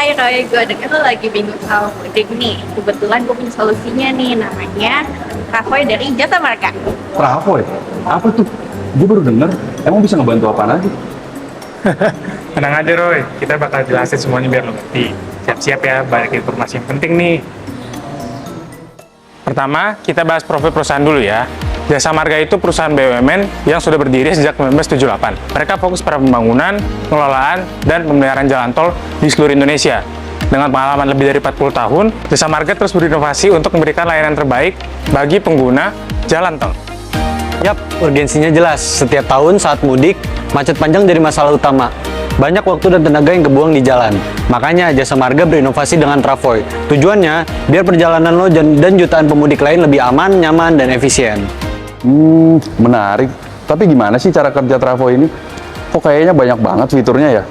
Hai Roy, gue denger lo lagi bingung soal mudik nih. Kebetulan gue punya solusinya nih, namanya Travoy dari Jasa Marga. Travoy? Apa tuh? Gue baru denger, emang bisa ngebantu apaan aja? Tenang aja Roy, kita bakal jelasin semuanya biar lo ngerti. Siap-siap ya, banyak informasi yang penting nih. Pertama, kita bahas profil perusahaan dulu ya. Jasa Marga itu perusahaan BUMN yang sudah berdiri sejak 1978. Mereka fokus pada pembangunan, pengelolaan, dan pemeliharaan jalan tol di seluruh Indonesia. Dengan pengalaman lebih dari 40 tahun, Jasa Marga terus berinovasi untuk memberikan layanan terbaik bagi pengguna jalan tol. Yap, urgensinya jelas. Setiap tahun saat mudik, macet panjang jadi masalah utama. Banyak waktu dan tenaga yang kebuang di jalan. Makanya Jasa Marga berinovasi dengan Travoy. Tujuannya, biar perjalanan lo dan jutaan pemudik lain lebih aman, nyaman, dan efisien. Menarik. Tapi gimana sih cara kerja Travoy ini? Kok kayaknya banyak banget fiturnya ya?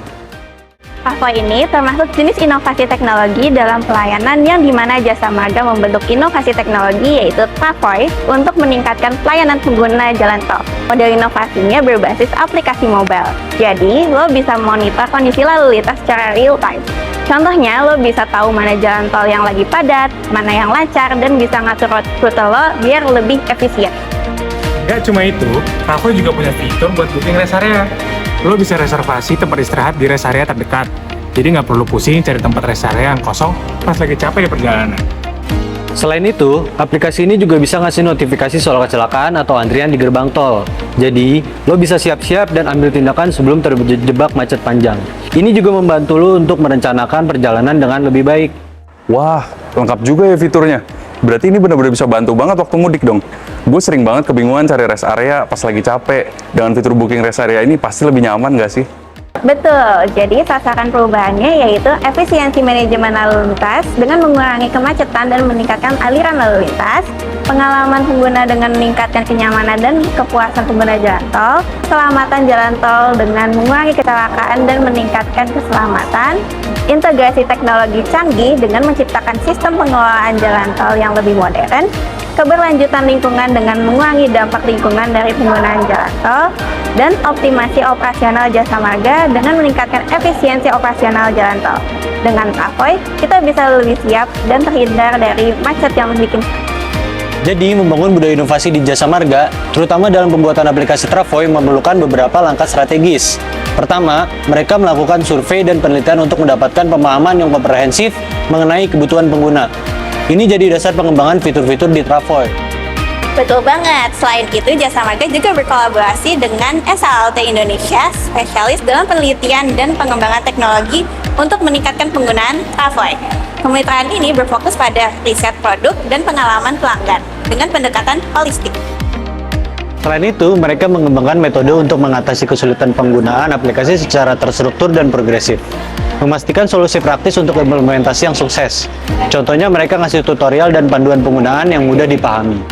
Travoy ini termasuk jenis inovasi teknologi dalam pelayanan yang dimana Jasa Marga membentuk inovasi teknologi yaitu Travoy untuk meningkatkan pelayanan pengguna jalan tol. Model inovasinya berbasis aplikasi mobile. Jadi, lo bisa monitor kondisi lalu lintas secara real time. Contohnya, lo bisa tahu mana jalan tol yang lagi padat, mana yang lancar, dan bisa ngatur rute lo biar lebih efisien. Gak cuma itu, Travoy juga punya fitur buat booking rest area. Lo bisa reservasi tempat istirahat di rest area terdekat. Jadi nggak perlu pusing cari tempat rest area yang kosong pas lagi capek di perjalanan. Selain itu, aplikasi ini juga bisa ngasih notifikasi soal kecelakaan atau antrian di gerbang tol. Jadi, lo bisa siap-siap dan ambil tindakan sebelum terjebak macet panjang. Ini juga membantu lo untuk merencanakan perjalanan dengan lebih baik. Wah, lengkap juga ya fiturnya. Berarti ini benar-benar bisa bantu banget waktu mudik dong. Gue sering banget kebingungan cari rest area pas lagi capek. Dengan fitur booking rest area ini pasti lebih nyaman nggak sih? Betul, jadi sasaran perubahannya yaitu efisiensi manajemen lalu lintas dengan mengurangi kemacetan dan meningkatkan aliran lalu lintas, pengalaman pengguna dengan meningkatkan kenyamanan dan kepuasan pengguna jalan tol, keselamatan jalan tol dengan mengurangi kecelakaan dan meningkatkan keselamatan, integrasi teknologi canggih dengan menciptakan sistem pengelolaan jalan tol yang lebih modern, keberlanjutan lingkungan dengan mengurangi dampak lingkungan dari penggunaan jalan tol, dan optimasi operasional Jasa Marga dengan meningkatkan efisiensi operasional jalan tol. Dengan Travoy, kita bisa lebih siap dan terhindar dari macet yang bikin. Jadi, membangun budaya inovasi di Jasa Marga, terutama dalam pembuatan aplikasi Travoy, memerlukan beberapa langkah strategis. Pertama, mereka melakukan survei dan penelitian untuk mendapatkan pemahaman yang komprehensif mengenai kebutuhan pengguna. Ini jadi dasar pengembangan fitur-fitur di Travoy. Betul banget. Selain itu, Jasa Marga juga berkolaborasi dengan SALT Indonesia, spesialis dalam penelitian dan pengembangan teknologi untuk meningkatkan penggunaan Travoy. Kemitraan ini berfokus pada riset produk dan pengalaman pelanggan dengan pendekatan holistik. Selain itu, mereka mengembangkan metode untuk mengatasi kesulitan penggunaan aplikasi secara terstruktur dan progresif. Memastikan solusi praktis untuk implementasi yang sukses. Contohnya, mereka ngasih tutorial dan panduan penggunaan yang mudah dipahami.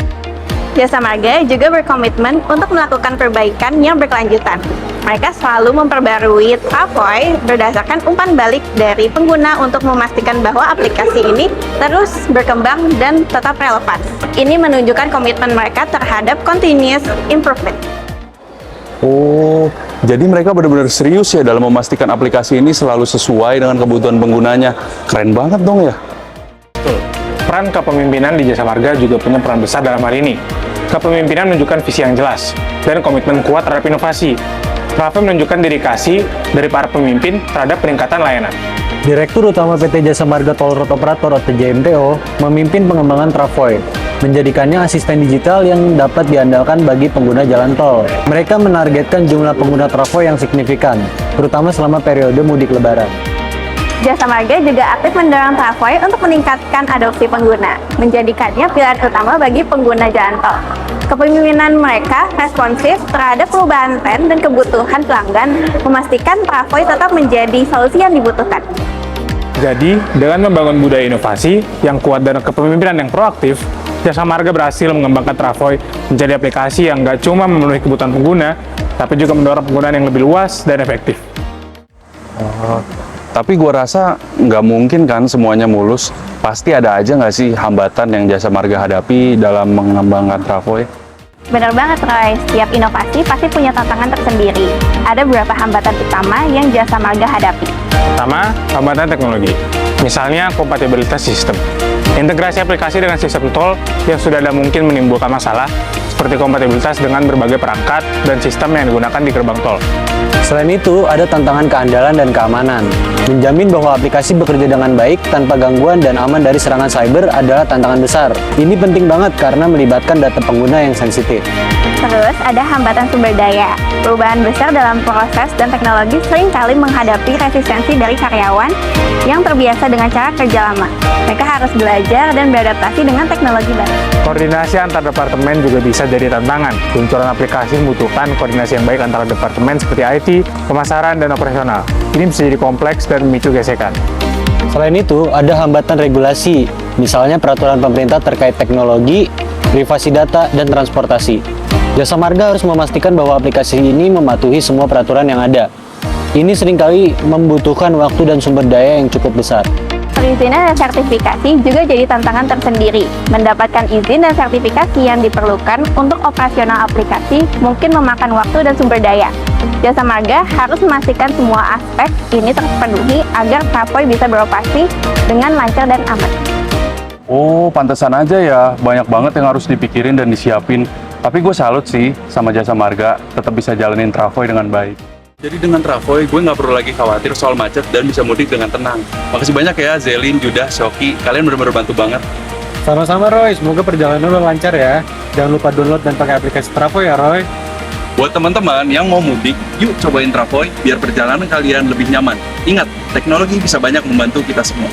Jasa Marga juga berkomitmen untuk melakukan perbaikan yang berkelanjutan. Mereka selalu memperbarui Travoy berdasarkan umpan balik dari pengguna untuk memastikan bahwa aplikasi ini terus berkembang dan tetap relevan. Ini menunjukkan komitmen mereka terhadap continuous improvement. Oh, jadi mereka benar-benar serius ya dalam memastikan aplikasi ini selalu sesuai dengan kebutuhan penggunanya. Keren banget dong ya. Betul. Peran kepemimpinan di Jasa Marga juga punya peran besar dalam hal ini. Kepemimpinan menunjukkan visi yang jelas dan komitmen kuat terhadap inovasi. Travoy menunjukkan dedikasi dari para pemimpin terhadap peningkatan layanan. Direktur Utama PT Jasa Marga Toll Road Operator atau JMTO memimpin pengembangan Travoy, menjadikannya asisten digital yang dapat diandalkan bagi pengguna jalan tol. Mereka menargetkan jumlah pengguna Travoy yang signifikan, terutama selama periode mudik lebaran. Jasa Marga juga aktif mendorong Travoy untuk meningkatkan adopsi pengguna, menjadikannya pilihan utama bagi pengguna jalan tol. Kepemimpinan mereka responsif terhadap perubahan tren dan kebutuhan pelanggan, memastikan Travoy tetap menjadi solusi yang dibutuhkan. Jadi, dengan membangun budaya inovasi yang kuat dan kepemimpinan yang proaktif, Jasa Marga berhasil mengembangkan Travoy menjadi aplikasi yang nggak cuma memenuhi kebutuhan pengguna, tapi juga mendorong penggunaan yang lebih luas dan efektif. Tapi gue rasa nggak mungkin kan semuanya mulus. Pasti ada aja nggak sih hambatan yang Jasa Marga hadapi dalam mengembangkan Travoy? Benar banget, Roy. Setiap inovasi pasti punya tantangan tersendiri. ada beberapa hambatan utama yang Jasa Marga hadapi. Pertama, hambatan teknologi. Misalnya kompatibilitas sistem. Integrasi aplikasi dengan sistem tol yang sudah ada mungkin menimbulkan masalah, seperti kompatibilitas dengan berbagai perangkat dan sistem yang digunakan di gerbang tol. Selain itu, ada tantangan keandalan dan keamanan. Menjamin bahwa aplikasi bekerja dengan baik tanpa gangguan dan aman dari serangan cyber adalah tantangan besar. Ini penting banget karena melibatkan data pengguna yang sensitif. Terus ada hambatan sumber daya. Perubahan besar dalam proses dan teknologi seringkali menghadapi resistensi dari karyawan yang terbiasa dengan cara kerja lama. Mereka harus belajar dan beradaptasi dengan teknologi baru. Koordinasi antar departemen juga bisa jadi tantangan. Peluncuran aplikasi membutuhkan koordinasi yang baik antara departemen seperti IT, pemasaran, dan operasional. Ini bisa jadi kompleks dan memicu gesekan. Selain itu, ada hambatan regulasi, misalnya peraturan pemerintah terkait teknologi, privasi data, dan transportasi. Jasa Marga harus memastikan bahwa aplikasi ini mematuhi semua peraturan yang ada. Ini seringkali membutuhkan waktu dan sumber daya yang cukup besar. Perizinan dan sertifikasi juga jadi tantangan tersendiri. Mendapatkan izin dan sertifikasi yang diperlukan untuk operasional aplikasi mungkin memakan waktu dan sumber daya. Jasa Marga harus memastikan semua aspek ini terpenuhi agar Travoy bisa beroperasi dengan lancar dan aman. Oh, pantesan aja ya, banyak banget yang harus dipikirin dan disiapin. Tapi gue salut sih sama Jasa Marga, tetap bisa jalanin Travoy dengan baik. Jadi dengan Travoy, gue nggak perlu lagi khawatir soal macet dan bisa mudik dengan tenang. Makasih banyak ya, Zelin, Judah, Shoki. Kalian benar-benar bantu banget. Sama-sama Roy, semoga perjalanan lo lancar ya. Jangan lupa download dan pakai aplikasi Travoy ya Roy. Buat teman-teman yang mau mudik, yuk cobain Travoy biar perjalanan kalian lebih nyaman. Ingat, teknologi bisa banyak membantu kita semua.